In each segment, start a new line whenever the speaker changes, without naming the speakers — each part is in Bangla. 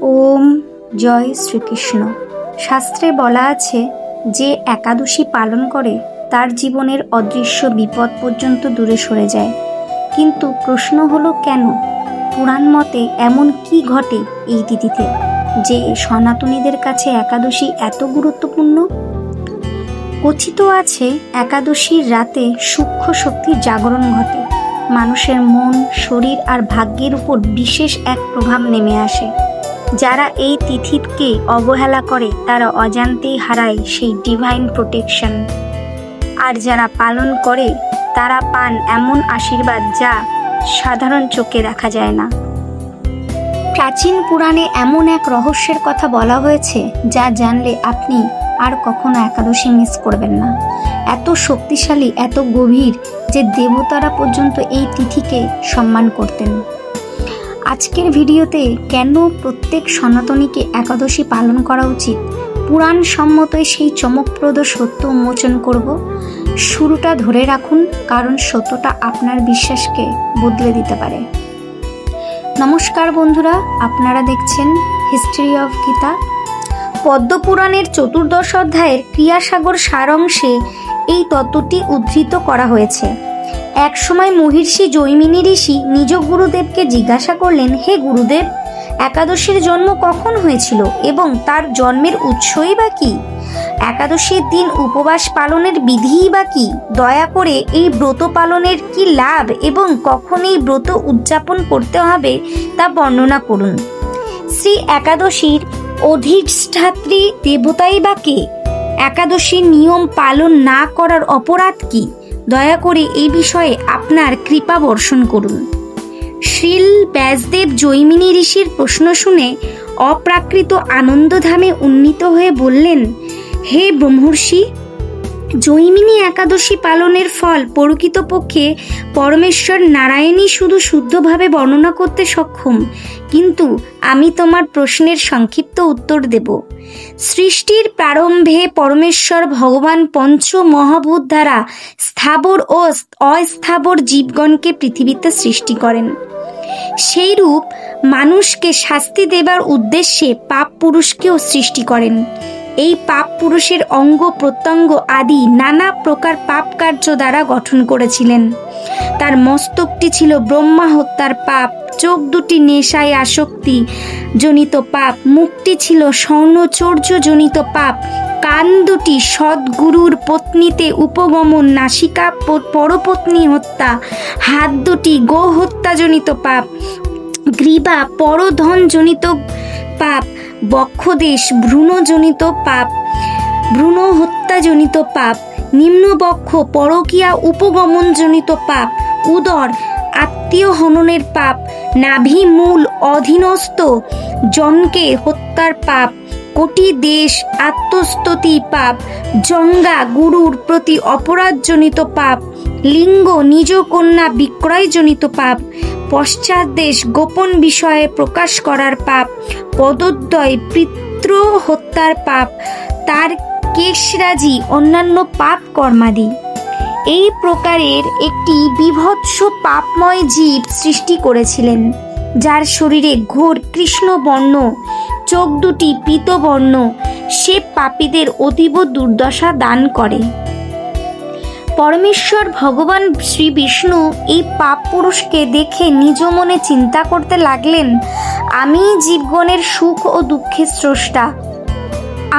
ওম জয় শ্রীকৃষ্ণ। শাস্ত্রে বলা আছে যে একাদশী পালন করে তার জীবনের অদৃশ্য বিপদ পর্যন্ত দূরে সরে যায়। কিন্তু প্রশ্ন হলো কেন? পুরাণ মতে এমন কি ঘটে এই তিথিতে যে সনাতনীদের কাছে একাদশী এত গুরুত্বপূর্ণ? কথিত আছে একাদশীর রাতে সূক্ষ্ম শক্তির জাগরণ ঘটে। মানুষের মন, শরীর আর ভাগ্যের উপর বিশেষ এক প্রভাব নেমে আসে। যারা এই তিথিকে অবহেলা করে তারা অজান্তেই হারায় সেই ডিভাইন প্রোটেকশন, আর যারা পালন করে তারা পান এমন আশীর্বাদ যা সাধারণ চোখে দেখা যায় না। প্রাচীন পুরাণে এমন এক রহস্যের কথা বলা হয়েছে যা জানলে আপনি আর কখনো একাদশী মিস করবেন না। এত শক্তিশালী, এত গভীর যে দেবতারা পর্যন্ত এই তিথিকে সম্মান করতেন। আজকের ভিডিওতে কেন প্রত্যেক সনাতনীকে একাদশী পালন করা উচিত, পুরাণ সম্মতই সেই চমকপ্রদ সত্য উন্মোচন করব। শুরুটা ধরে রাখুন, কারণ সত্যটা আপনার বিশ্বাসকে বদলে দিতে পারে। নমস্কার বন্ধুরা, আপনারা দেখছেন হিস্ট্রি অফ গীতা। পদ্মপুরাণের 14 অধ্যায়ের ক্রিয়াসাগর সারাংশে এই তত্ত্বটি উদ্ধৃত করা হয়েছে। এক সময় মহর্ষি জৈমিনী ঋষি নিজ গুরুদেবকে জিজ্ঞাসা করলেন, হে গুরুদেব, একাদশীর জন্ম কখন হয়েছিল এবং তার জন্মের উৎসই বা কি? একাদশীর দিন উপবাস পালনের বিধিই বা কি? দয়া করে এই ব্রত পালনের কি লাভ এবং কখন এই ব্রত উদযাপন করতে হবে তা বর্ণনা করুন। শ্রী একাদশীর অধিষ্ঠাত্রী দেবতাই বা কে? একাদশীর নিয়ম পালন না করার অপরাধ কি? দয়া করে এই বিষয়ে আপনার কৃপা বর্ষণ করুন। শ্রীল ব্যাসদেব জৈমিনী ঋষির প্রশ্ন শুনে অপ্রাকৃত আনন্দধামে উন্নীত হয়ে বললেন, হে ব্রহ্মর্ষি, জৈমিনী একাদশী পালনের ফল প্রকৃতপক্ষে পরমেশ্বর নারায়ণই শুধু শুদ্ধভাবে বর্ণনা করতে সক্ষম, কিন্তু আমি তোমার প্রশ্নের সংক্ষিপ্ত উত্তর দেব। সৃষ্টির প্রারম্ভে পরমেশ্বর ভগবান পঞ্চ মহাভূত দ্বারা স্থাবর ও অস্থাবর জীবগণকে পৃথিবীতে সৃষ্টি করেন। সেইরূপ মানুষকে শাস্তি দেবার উদ্দেশ্যে পাপ পুরুষকেও সৃষ্টি করেন। এই পাপ পুরুষের অঙ্গ প্রত্যঙ্গ আদি নানা প্রকার পাপ কার্য দ্বারা গঠন করেছিলেন। তার মস্তকটি ছিল ব্রহ্মা হত্যার পাপ, চোখ দুটি নেশায় আসক্তি জনিত পাপ, মুখটি ছিল স্বর্ণচর্য জনিত পাপ, কান দুটি সদ্গুরুর পত্নীতে উপগমন, নাসিকা পরপত্নী হত্যা, হাত দুটি গো হত্যা জনিত পাপ, গ্রীবা পরধন জনিত পাপ, বক্ষদেশ ভ্রূণজনিত পাপ, ভ্রূণ হত্যাজনিত পাপ, নিম্নবক্ষ পরকীয়া উপগমন জনিত পাপ, উদর আত্মীয় হননের পাপ, নাভি মূল অধীনস্থ জনকে হত্যার পাপ, কোটি দেশ আত্মস্তুতি পাপ, জঙ্গা গুরুর প্রতি অপরাধজনিত পাপ, লিঙ্গ নিজ কন্যা বিক্রয়জনিত পাপ, পশ্চাৎ দেশ গোপন বিষয়ে প্রকাশ করার পাপ, পদোদ্বয় পিতৃ হত্যার পাপ, তার কেশরাজি অন্যান্য পাপ কর্মাদি। এই প্রকারের একটি বিভৎস পাপময় জীব সৃষ্টি করেছিলেন, যার শরীরে ঘোর কৃষ্ণবর্ণ, চোখ দুটি পীতবর্ণ। সে পাপীদের অতীব দুর্দশা দান করে। পরমেশ্বর ভগবান শ্রী বিষ্ণু এই পাপ পুরুষকে দেখে নিজ মনে চিন্তা করতে লাগলেন, আমি জীবগণের সুখ ও দুঃখের স্রষ্টা,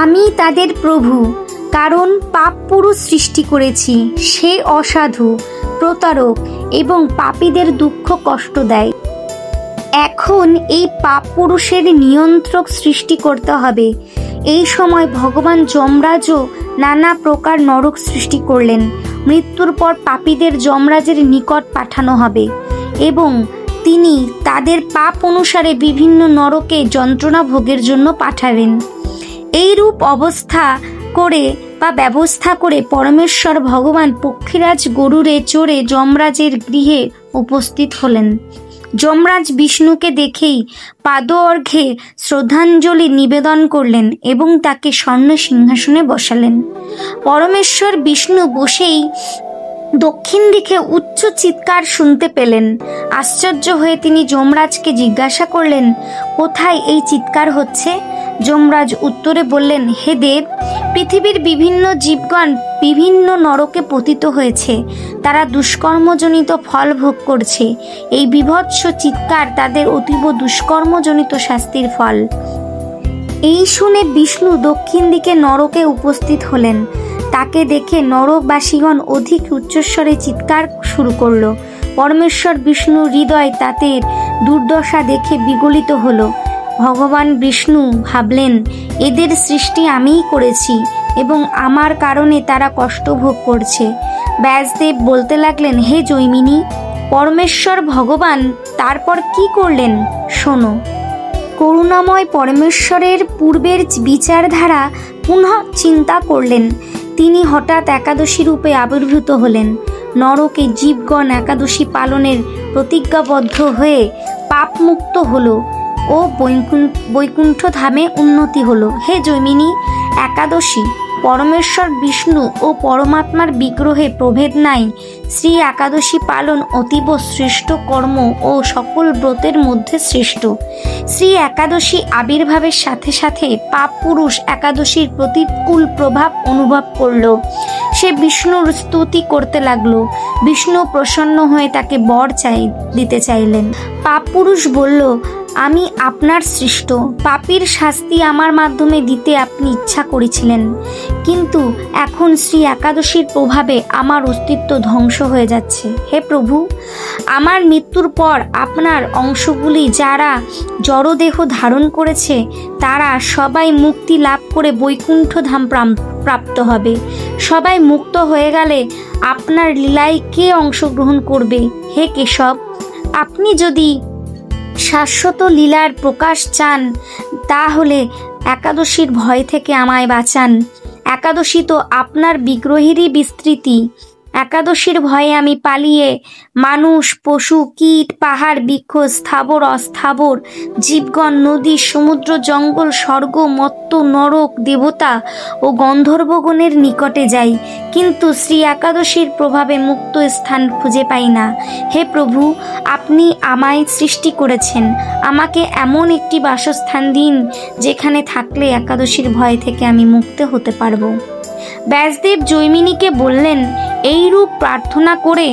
আমি তাদের প্রভু, কারণ পাপ পুরুষ সৃষ্টি করেছি। সে অসাধু, প্রতারক এবং পাপীদের দুঃখ কষ্ট দেয়। এখন এই পাপ পুরুষের নিয়ন্ত্রক সৃষ্টি করতে হবে। এই সময় ভগবান যমরাজও নানা প্রকার নরক সৃষ্টি করলেন। মৃত্যুর পর পাপীদের যমরাজের নিকট পাঠানো হবে এবং তিনি তাদের পাপ অনুসারে বিভিন্ন নরকে যন্ত্রণা ভোগের জন্য পাঠাবেন। এইরূপ ব্যবস্থা করে পরমেশ্বর ভগবান পক্ষীরাজ গরুরে চড়ে যমরাজের গৃহে উপস্থিত হলেন। যমরাজ বিষ্ণুকে দেখেই পাদ অর্ঘ্যে শ্রদ্ধাঞ্জলি নিবেদন করলেন এবং তাকে স্বর্ণ সিংহাসনে বসালেন। পরমেশ্বর বিষ্ণু বসেই দক্ষিণ দিকে উচ্চ চিৎকার শুনতে পেলেন। আশ্চর্য হয়ে তিনি যমরাজকে জিজ্ঞাসা করলেন, কোথায় এই চিৎকার হচ্ছে? যমরাজ উত্তরে বললেন, হে দেব, পৃথিবীর বিভিন্ন জীবগণ বিভিন্ন নরকে পতিত হয়েছে, তারা দুষ্কর্মজনিত ফল ভোগ করছে। এই বীভৎস চিৎকার তাদের অতীব দুষ্কর্মজনিত শাস্তির ফল। এই শুনে বিষ্ণু দক্ষিণ দিকে নরকে উপস্থিত হলেন। তাকে দেখে নরকবাসীগণ অধিক উচ্চস্বরে চিৎকার শুরু করল। পরমেশ্বর বিষ্ণু হৃদয় তাদের দুর্দশা দেখে বিগলিত হল। ভগবান বিষ্ণু ভাবলেন, এদের সৃষ্টি আমিই করেছি এবং আমার কারণে তারা কষ্ট ভোগ করছে। ব্যাসদেব বলতে লাগলেন, হে জৈমিনী, পরমেশ্বর ভগবান তারপর কি করলেন শোনো। করুণাময় পরমেশ্বরের পূর্বের বিচারধারা পুনঃ চিন্তা করলেন। তিনি হঠাৎ একাদশী রূপে আবির্ভূত হলেন। নরকে জীবগণ একাদশী পালনের প্রতিজ্ঞাবদ্ধ হয়ে পাপমুক্ত হল ও বৈকুণ্ঠ ধামে উন্নতি হলো। হে জৈমিনী, একাদশী পরমেশ্বর বিষ্ণু ও পরমাত্মার বিগ্রহে প্রভেদ নাই। শ্রী একাদশী পালন অতীব শ্রেষ্ঠ কর্ম ও সকল ব্রতের মধ্যে শ্রেষ্ঠ। শ্রী একাদশী আবির্ভাবের সাথে সাথে পাপ পুরুষ একাদশীর প্রতিকূল প্রভাব অনুভব করল। সে বিষ্ণুর স্তুতি করতে লাগলো। বিষ্ণু প্রসন্ন হয়ে তাকে বর দিতে চাইলেন। পাপ পুরুষ বলল, আমি আপনার সৃষ্ট, পাপীর শাস্তি আমার মাধ্যমে দিতে আপনি ইচ্ছা করেছিলেন, কিন্তু এখন শ্রী একাদশীর প্রভাবে আমার অস্তিত্ব ধ্বংস হয়ে যাচ্ছে। হে প্রভু, আমার মৃত্যুর পর আপনার অংশগুলি যারা জড়দেহ ধারণ করেছে তারা সবাই মুক্তি লাভ করে বৈকুণ্ঠ ধাম প্রাপ্ত হবে। সবাই মুক্ত হয়ে গেলে আপনার লীলায় কে অংশগ্রহণ করবে? হে কেশব, আপনি যদি শাশ্বত লীলার প্রকাশ চান তাহলে একাদশীর ভয় থেকে আমায় বাঁচান। একাদশী তো আপনার বিগ্রহেরই বিস্তৃতি। একাদশীর ভয়ে আমি পালিয়ে মানুষ, পশু, কীট, পাহাড়, বৃক্ষ, স্থাবর, অস্থাবর, জীবগণ, নদী, সমুদ্র, জঙ্গল, স্বর্গ, মর্ত্য, নরক, দেবতা ও গন্ধর্বগণের নিকটে যাই, কিন্তু শ্রী একাদশীর প্রভাবে মুক্ত স্থান খুঁজে পাই না। হে প্রভু, আপনি আমায় সৃষ্টি করেছেন, আমাকে এমন একটি বাসস্থান দিন যেখানে থাকলে একাদশীর ভয় থেকে আমি মুক্ত হতে পারবো। ব্যাসদেব জৈমিনীকে বললেন, এই রূপ প্রার্থনা করে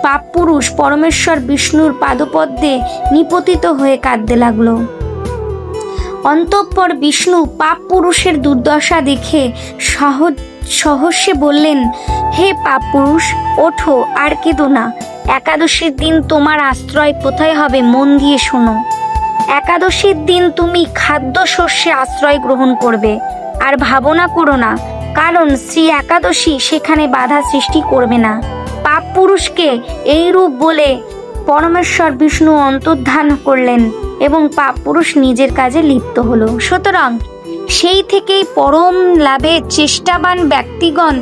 পাপ পুরুষ পরমেশ্বর বিষ্ণুর পাদপদ্মে নিপতিত হয়ে কাঁদতে লাগলো। অন্তঃপর বিষ্ণু পাপ পুরুষের দুর্দশা দেখে সহস্যে বললেন, হে পাপ পুরুষ, ওঠো, আর কেঁদো না। একাদশীর দিন তোমার আশ্রয় কোথায় হবে মন দিয়ে শোনো। একাদশীর দিন তুমি খাদ্য শস্যে আশ্রয় গ্রহণ করবে। আর ভাবনা করো না, কারণ শ্রী একাদশী সেখানে বাধা সৃষ্টি করবে না। পাপ পুরুষকে এই রূপ বলে পরমেশ্বর বিষ্ণু অন্তর্ধান করলেন এবং পাপ পুরুষ নিজের কাজে লিপ্ত হলো। সুতরাং সেই থেকেই পরম লাভে চেষ্টাবান ব্যক্তিগণ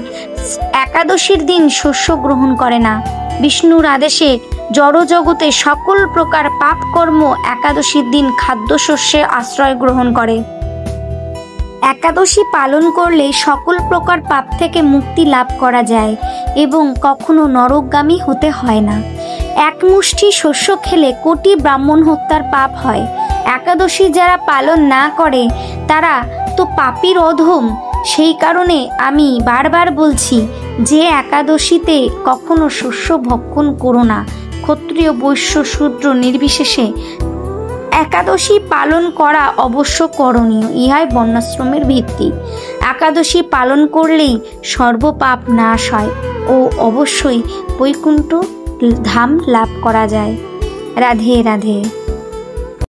একাদশীর দিন শস্য গ্রহণ করে না। বিষ্ণুর আদেশে জড়জগতে সকল প্রকার পাপ কর্ম একাদশীর দিন খাদ্যশস্যে আশ্রয় গ্রহণ করে। একাদশী পালন করলে সকল প্রকার পাপ থেকে মুক্তি লাভ করা যায় এবং কখনো নরকগামী হতে হয় না। এক মুষ্টি শস্য খেলে কোটি ব্রাহ্মণ হত্যার পাপ হয়। একাদশী যারা পালন না করে তারা তো পাপীর অধম। সেই কারণে আমি বারবার বলছি যে একাদশীতে কখনো শস্য ভক্ষণ করো না। ক্ষত্রিয়, বৈশ্য, শূদ্র নির্বিশেষে একাদশী পালন করা অবশ্য করণীয়। ইহাই বর্ণাশ্রমের ভিত্তি। একাদশী পালন করলেই সর্বপাপ নাশ হয় ও অবশ্যই বৈকুণ্ঠ ধাম লাভ করা যায়। রাধে রাধে।